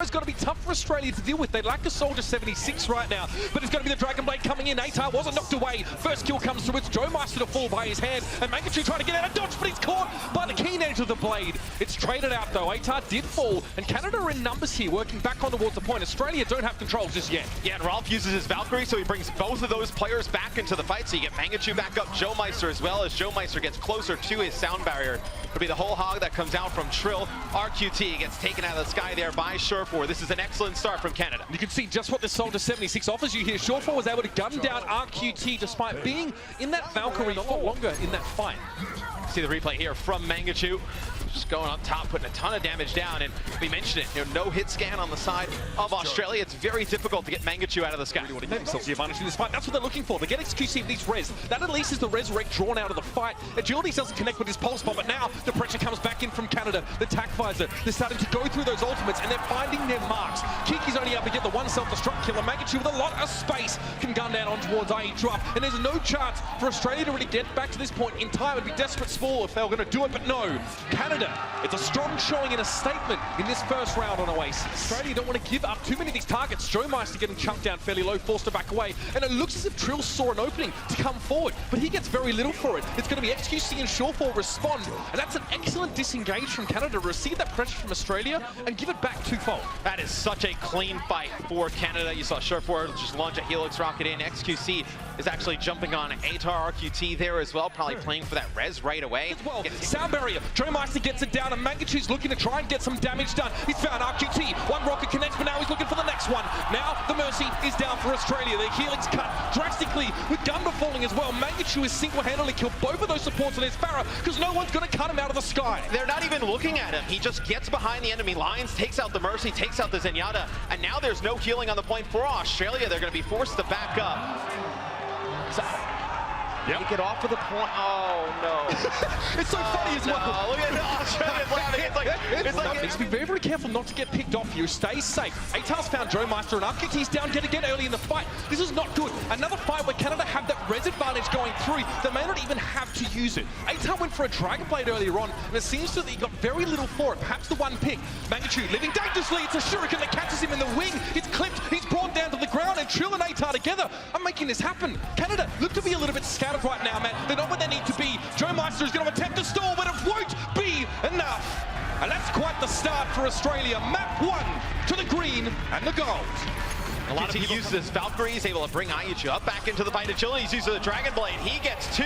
It's going to be tough for Australia to deal with. They lack a Soldier76 right now, but it's going to be the Dragon Blade coming in. ATAR wasn't knocked away. First kill comes through. It's Joemeister to fall by his hand, and Mangachu trying to get out of dodge, but he's caught by the keen edge of the blade. It's traded out though. ATAR did fall, and Canada are in numbers here, working back on towards the point. Australia don't have control just yet. Yeah, and Rolf uses his Valkyrie, so he brings both of those players back into the fight. So you get Mangachu back up, Joemeister as well, as Joemeister gets closer to his sound barrier. It'll be the whole hog that comes out from Trill. RQT gets taken out of the sky there by Surefour. This is an excellent start from Canada. You can see just what the Soldier76 offers you here. Surefour was able to gun down RQT despite being in that Valkyrie a lot longer in that fight. See the replay here from Mangachu. Just going on top, putting a ton of damage down, and we mentioned it, no hit scan on the side of Australia. It's very difficult to get Mangachu out of the sky. Really want to get themselves the advantage in this fight. That's what they're looking for. They get exclusive these res. That at least is the resurrect drawn out of the fight. Agilities doesn't connect with his pulse bomb, but now the pressure comes back in from Canada. The tac visor, they're starting to go through those ultimates, and they're finding their marks. Kiki's only able to get the one self-destruct kill, and Mangachu with a lot of space can gun down on towards IE drop, and there's no chance for Australia to really get back to this point in time. It'd be desperate small if they were going to do it, but no. Canada, it's a strong showing and a statement in this first round on Oasis. Australia don't want to give up too many of these targets. Joemeister getting chunked down fairly low, forced to back away, and it looks as if Trill saw an opening to come forward, but he gets very little for it. It's going to be XQC and Surefour respond, and that's an excellent disengage from Canada to receive that pressure from Australia and give it back twofold. That is such a clean fight for Canada. You saw Surefour just launch a Helix rocket in. XQC is actually jumping on ATAR RQT there as well, probably playing for that res right away. Well, sound barrier. Joemeister gets it down, and Mangachu's looking to try and get some damage done. He's found RQT. One rocket connects, but now he's looking for the next one. Now the Mercy is down for Australia. Their Helix cut drastically with Gunda falling as well. Mangachu has single-handedly killed both of those supports on his Pharah because no one's going to cut him out of the sky. They're not even looking at him. He just gets behind the enemy lines, takes out the Mercy, takes out the Zenyatta, and now there's no healing on the point for Australia. They're going to be forced to back up. So, take it off of the point. Oh no! It's so funny as well. Look at Australia's laughing. It's like needs to be very, very careful not to get picked off here. Stay safe. ATAR's found Joemeister, and RQT's down yet again early in the fight. This is not good. Another fight where Canada have that res advantage going through. They may not even have to use it. ATAR went for a Dragon Blade earlier on, and it seems that he got very little for it. Perhaps the one pick. Mangachu living dangerously. It's a shuriken that catches him in the wing. It's clipped. He's brought down to the ground, and Trill and ATAR together are making this happen. Canada look to be a little bit scattered right now, man. They're not where they need to be. Joemeister is going to attempt to stall, but it won't be enough. And that's quite the start for Australia. Map 1 to the green and the gold. A lot of people use this Valkyrie. He's able to bring Ryujehong up back into the fight. Agilities uses the Dragon Blade. He gets 2.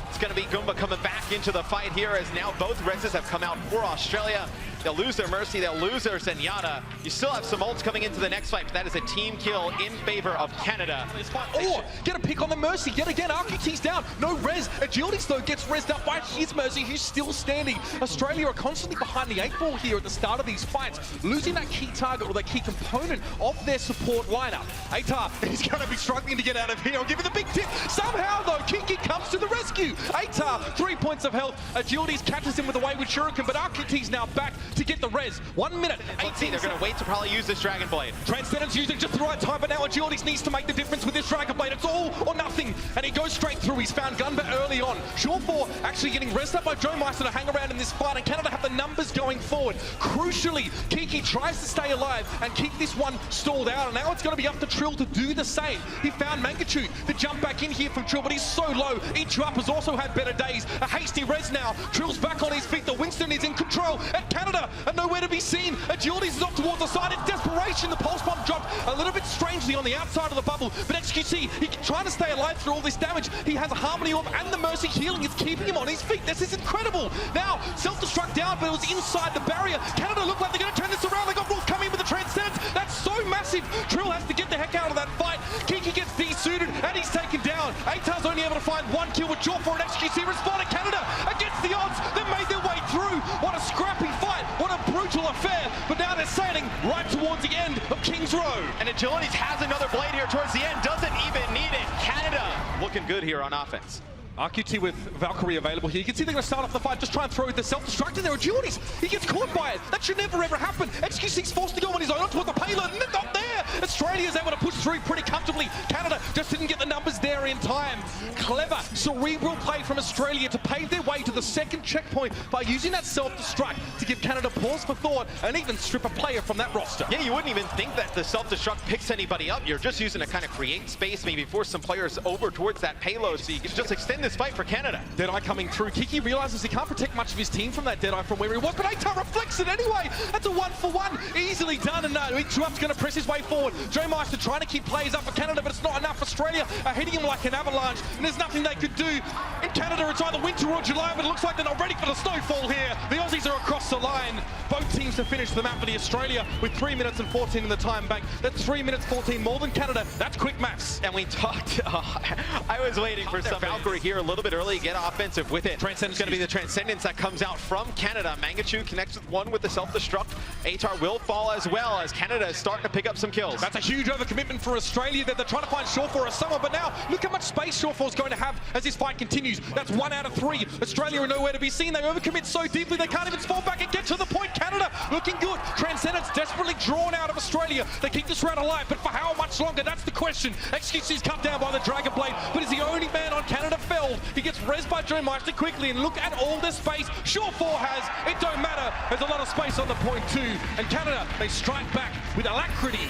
It's going to be Goomba coming back into the fight here as now both reses have come out for Australia. They'll lose their Mercy, they'll lose their Zenyatta. You still have some ults coming into the next fight, but that is a team kill in favor of Canada. Oh, get a pick on the Mercy. Yet again, RQT's down. No res. Agilities, though, gets rezzed up by his Mercy, who's still standing. Australia are constantly behind the 8 ball here at the start of these fights, losing that key target or that key component of their support lineup. ATAR is going to be struggling to get out of here. I'll give you the big tip. Somehow, though, Kiki comes to the rescue. ATAR, 3 points of health. Agilities catches him with a wayward shuriken, but RQT's now back to get the res. 1 minute, 18. They're going to wait to probably use this Dragon Blade. Transcendence using just the right time, but now Agilities needs to make the difference with this Dragon Blade. It's all or nothing, and he goes straight through. He's found Gunda early on. Surefour actually getting rested up by Joemeister to hang around in this fight, and Canada have the numbers going forward. Crucially, Kiki tries to stay alive and keep this one stalled out, and now it's going to be up to Trill to do the same. He found Mangachu to jump back in here from Trill, but he's so low. Each up has also had better days. A hasty res now. Trill's back on his feet. The Winston is in control, and Canada are nowhere to be seen. Agilities is off towards the side. In desperation, the pulse bomb dropped a little bit strangely on the outside of the bubble, but XQC, he's trying to stay alive through all this damage. He has a Harmony Orb, and the Mercy healing is keeping him on his feet. This is incredible. Now, self-destruct down, but it was inside the barrier. Canada look like they're going to turn this around. They got Wolf coming with the Transcendence. That's so massive. Trill has to get the heck out of that fight. Kiki gets desuited, and he's taken down. ATAR's only able to find 1 kill with Surefour and XQC responding. Canada against the odds. They made their way through. What a scrappy fight. What a brutal affair. But now they're sailing right towards the end of King's Row. And Agilities has another blade here towards the end. Doesn't even need it. Canada looking good here on offense. RQT with Valkyrie available here. You can see they're going to start off the fight, just try and throw the self-destruct in their Agilities. He gets caught by it. That should never ever happen. XQC's forced to go on his own towards the payload, and they're not there. Australia's able to push through pretty comfortably. Canada just didn't get the numbers there in time. Clever, cerebral play from Australia to pave their way to the second checkpoint by using that self-destruct to give Canada pause for thought and even strip a player from that roster. Yeah, you wouldn't even think that the self-destruct picks anybody up. You're just using to kind of create space, maybe force some players over towards that payload so you can just extend this fight for Canada. Deadeye coming through. Kiki realizes he can't protect much of his team from that Deadeye from where he was, but ATAR reflects it anyway. That's a 1-for-1. Easily done, and Chuap's going to press his way forward. Joemeister trying to keep players up for Canada, but it's not enough. Australia are hitting him like an avalanche, and there's nothing they could do. In Canada, it's either winter or July, but it looks like they're not ready for the snowfall here. The Aussies are across the line. Both teams to finish the map for the Australia with 3 minutes and 14 in the time bank. That's 3 minutes 14 more than Canada. That's quick maths. And we talked, I was waiting for some Valkyrie here a little bit early, get offensive with it. Transcendence going to be the Transcendence that comes out from Canada. Mangachu connects with one with the self-destruct. ATAR will fall as well as Canada is starting to pick up some kills. That's a huge overcommitment for Australia. They're trying to find Surefour or someone, but now look how much space Surefour's going to have as this fight continues. That's 1 out of 3. Australia are nowhere to be seen. They overcommit so deeply they can't even fall back and get to the point. Canada looking good. Transcendence desperately drawn out of Australia. They keep this round alive, but for how much longer? That's the question. XQC's cut down by the Dragon Blade, but is the only man on Canada felled. He gets rezzed by Joemeister quickly, and look at all this space Surefour has. It don't matter. There's a lot of space on the point too. And Canada, they strike back with alacrity.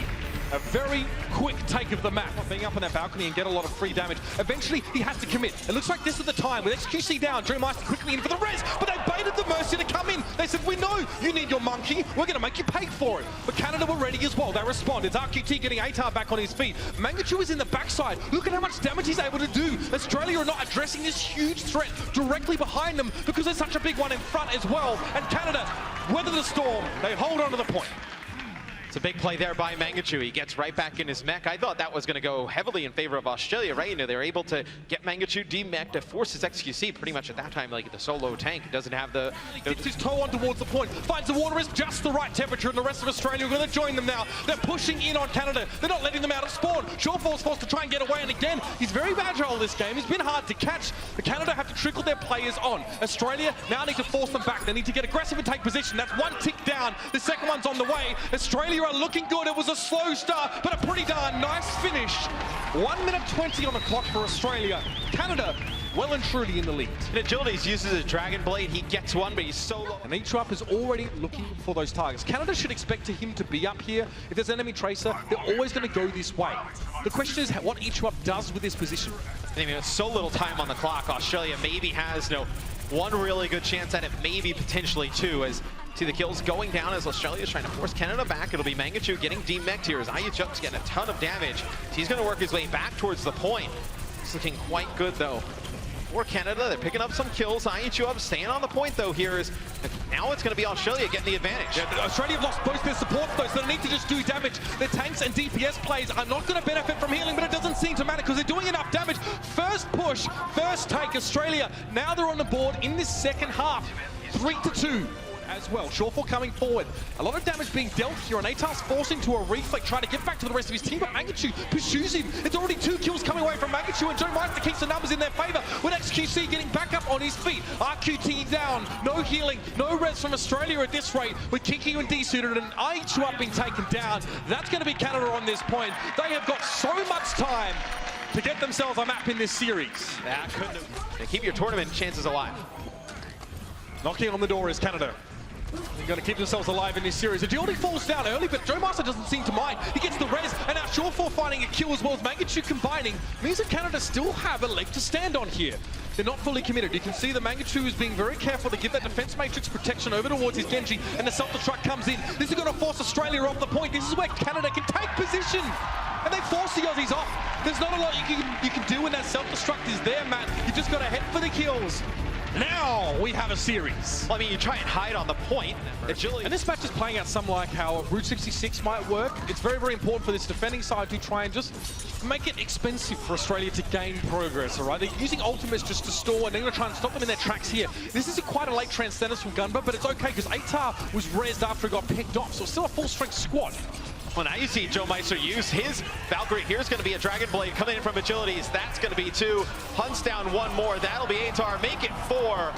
A very quick take of the map, being up on that balcony and get a lot of free damage. Eventually, he has to commit. It looks like this is the time with XQC down. Joemeister quickly in for the res, but they baited the Mercy to come in. They said, we know you need your monkey. We're going to make you pay for it. But Canada were ready as well. They respond. It's RQT getting ATAR back on his feet. Mangachu is in the backside. Look at how much damage he's able to do. Australia are not addressing this huge threat directly behind them because there's such a big one in front as well. And Canada weather the storm. They hold on to the point. It's a big play there by Mangachu. He gets right back in his mech. I thought that was going to go heavily in favor of Australia, right? You know, they're able to get Mangachu demech to force his XQC pretty much at that time, like the solo tank. Doesn't have the... Gets his toe on towards the point, finds the water is just the right temperature, and the rest of Australia are going to join them now. They're pushing in on Canada. They're not letting them out of spawn. Surefour's forced to try and get away, and again, he's very agile this game. He's been hard to catch. The Canada have to trickle their players on. Australia now need to force them back. They need to get aggressive and take position. That's one tick down. The second one's on the way. Australia are looking good. It was a slow start, but a pretty darn nice finish. 1 minute 20 on the clock for Australia. Canada well and truly in the lead. And Agilities uses a Dragon Blade. He gets one, but he's so low. And Chuap is already looking for those targets. Canada should expect him to be up here. If there's enemy tracer, they're always going to go this way. The question is what Chuap does with this position. I mean, it's so little time on the clock. Australia maybe has one really good chance at it, maybe potentially two, as see the kills going down as Australia's trying to force Canada back. It'll be Mangachu getting demeched here as Ayuchup's getting a ton of damage. He's going to work his way back towards the point. It's looking quite good though for Canada. They're picking up some kills. Ayuchup staying on the point though here is now it's going to be Australia getting the advantage. Yeah, Australia have lost both their supports though, so they need to just do damage. Their tanks and DPS plays are not going to benefit from healing, but it doesn't seem to matter because they're doing enough damage. First push, first take, Australia. Now they're on the board in this second half. 3-2. As well. Surefour coming forward. A lot of damage being dealt here, and ATAR's forcing to a reflect, trying to get back to the rest of his team, but Mangachu pursues him. It's already 2 kills coming away from Mangachu, and Joemeister keeps the numbers in their favor with XQC getting back up on his feet. RQT down. No healing, no res from Australia at this rate, with Kiki and D-suited and Ayuchup's being taken down. That's going to be Canada on this point. They have got so much time to get themselves a map in this series. That couldn't have... They keep your tournament chances alive. Knocking on the door is Canada. They're going to keep themselves alive in this series. Agility falls down early, but Joemeister doesn't seem to mind. He gets the res, and now Surefour finding a kill as well as Mangachu combining. Means that Canada still have a leg to stand on here. They're not fully committed. You can see the Mangachu is being very careful to give that defense matrix protection over towards his Genji, and the self-destruct comes in. This is going to force Australia off the point. This is where Canada can take position. And they force the Aussies off. There's not a lot you can do when that self-destruct is there, Matt. You just got to head for the kills. Now we have a series. Well, I mean, you try and hide on the point. And this match is playing out some like how Ryujehong might work. It's very, very important for this defending side to try and just make it expensive for Australia to gain progress, all right? They're using ultimates just to store, and they're going to try and stop them in their tracks here. This is quite a late Transcendence from Gunba, but it's okay because ATAR was rezzed after he got picked off, so it's still a full-strength squad. Well, now you see Joemeister use his Valkyrie. Here's going to be a Dragon Blade coming in from Agilities. That's going to be 2. Hunts down 1 more. That'll be Atar. Make it 4.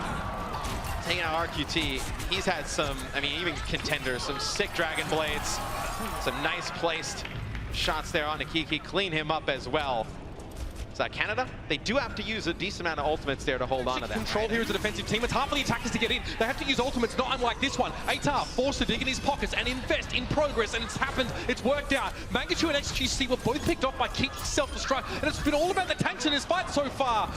Taking out RQT. He's had some, I mean, even contenders, some sick Dragon Blades. Some nice placed shots there on Nikiki. Clean him up as well. Is that Canada? They do have to use a decent amount of ultimates there to hold on to that. Control here as a defensive team. It's hard for the attackers to get in. They have to use ultimates, not unlike this one. Atar forced to dig in his pockets and invest in progress, and it's happened. It's worked out. Mangachu and XQC were both picked off by Keith self-destruct, and it's been all about the tanks in this fight so far.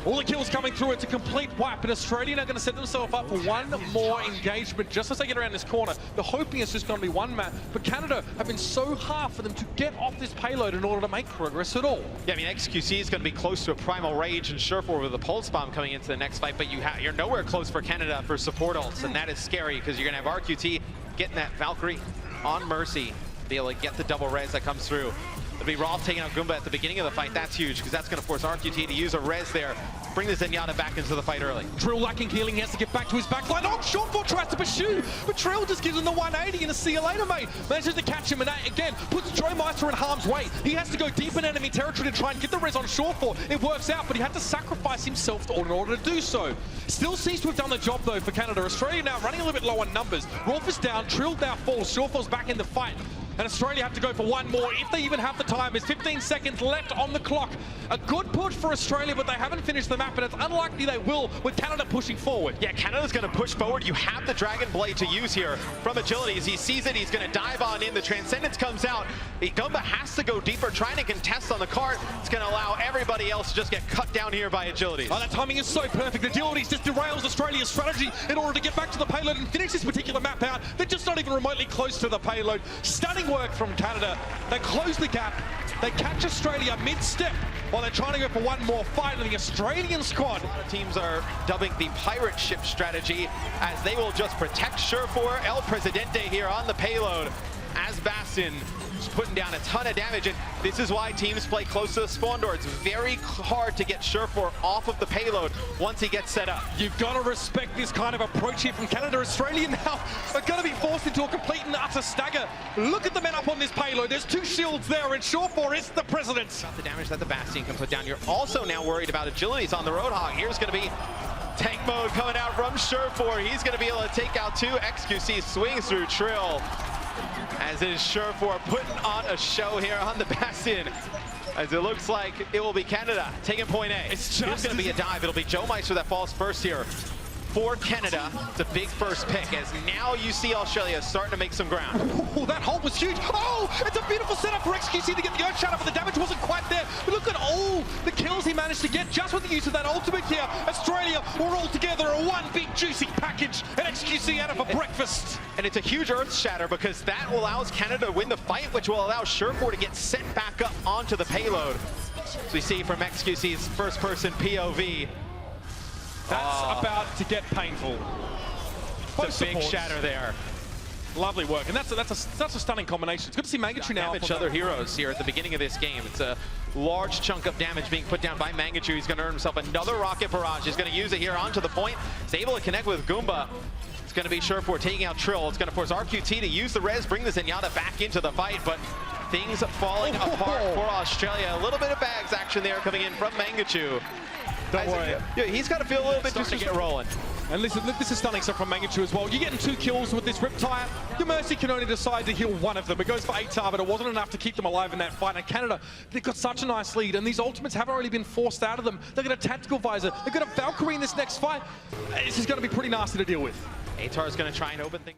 All the kills coming through, it's a complete wipe, and Australia are going to set themselves up for one more engagement just as they get around this corner. They're hoping it's just going to be one map, but Canada have been so hard for them to get off this payload in order to make progress at all. Yeah, I mean, XQC is going to be close to a Primal Rage and Surefour with a Pulse Bomb coming into the next fight, but you're nowhere close for Canada for support ults, and that is scary because you're going to have RQT getting that Valkyrie on Mercy, be able to get the double res that comes through. It'll be Rolf taking out Goomba at the beginning of the fight. That's huge, because that's going to force RQT to use a res there. Bring the Zenyatta back into the fight early. Trill lacking healing, he has to get back to his backline. Oh, Shortfall tries to pursue, but Trill just gives him the 180 and a see you later, mate. Manages to catch him, and that, again, puts Joemeister in harm's way. He has to go deep in enemy territory to try and get the res on Shortfall. It works out, but he had to sacrifice himself in order to do so. Still seems to have done the job, though, for Canada. Australia now running a little bit low on numbers. Rolf is down, Trill now falls, Shortfall's back in the fight. And Australia have to go for one more if they even have the time. There's 15 seconds left on the clock. A good push for Australia, but they haven't finished the map, and it's unlikely they will with Canada pushing forward. Yeah, Canada's going to push forward. You have the Dragon Blade to use here from Agilities. He sees it. He's going to dive on in. The Transcendence comes out. Gumba has to go deeper, trying to contest on the cart. It's going to allow everybody else to just get cut down here by Agilities. Oh, that timing is so perfect. Agilities just derails Australia's strategy in order to get back to the payload and finish this particular map out. They're just not even remotely close to the payload. Stunning work from Canada. They close the gap. They catch Australia mid-step while they're trying to go for one more fight in the Australian squad. A lot of teams are dubbing the pirate ship strategy as they will just protect Surefour, El Presidente here on the payload as Bastion is putting down a ton of damage, and this is why teams play close to the spawn door. It's very hard to get Surefour off of the payload once he gets set up. You've got to respect this kind of approach here from Canada. Australia now are going to be forced into a complete and utter stagger. Look at the men up on this payload. There's 2 shields there, and Surefour is the president. Got the damage that the Bastion can put down. You're also now worried about Agilities on the Roadhog. Here's going to be tank mode coming out from Surefour. He's going to be able to take out 2. XQC swings through Trill, as it is Surefour putting on a show here on the Bastion, as it looks like it will be Canada taking point A. It's going to be a dive. It'll be Joemeister that falls first here for Canada. It's a big first pick, as now you see Australia starting to make some ground. Oh, that hold was huge. Oh, it's a beautiful setup for XQC to get the Earth Shatter, but the damage wasn't quite there. But look at all the kills he managed to get just with the use of that ultimate here. Australia were all together in one big juicy package, and XQC had it for breakfast. And it's a huge Earth Shatter because that allows Canada to win the fight, which will allow Surefour to get sent back up onto the payload. So we see from XQC's first-person POV. That's about to get painful. It's a big shatter there. Lovely work, and that's a stunning combination. It's good to see Mangachu now. Damage other heroes here at the beginning of this game. It's a large chunk of damage being put down by Mangachu. He's going to earn himself another rocket barrage. He's going to use it here onto the point. He's able to connect with Goomba. It's going to be Surefour taking out Trill. It's going to force RQT to use the res, bring the Zenyatta back into the fight, but things falling apart for Australia. A little bit of bags action there coming in from Mangachu. Don't worry. Yeah, he's got to feel a little bit just to get rolling. And listen, this is stunning stuff from Mangachu as well. You're getting 2 kills with this Riptire. Your Mercy can only decide to heal one of them. It goes for Atar, but it wasn't enough to keep them alive in that fight. And Canada, they've got such a nice lead, and these ultimates haven't really been forced out of them. They've got a tactical visor. They've got a Valkyrie in this next fight. This is going to be pretty nasty to deal with. Atar's going to try and open things.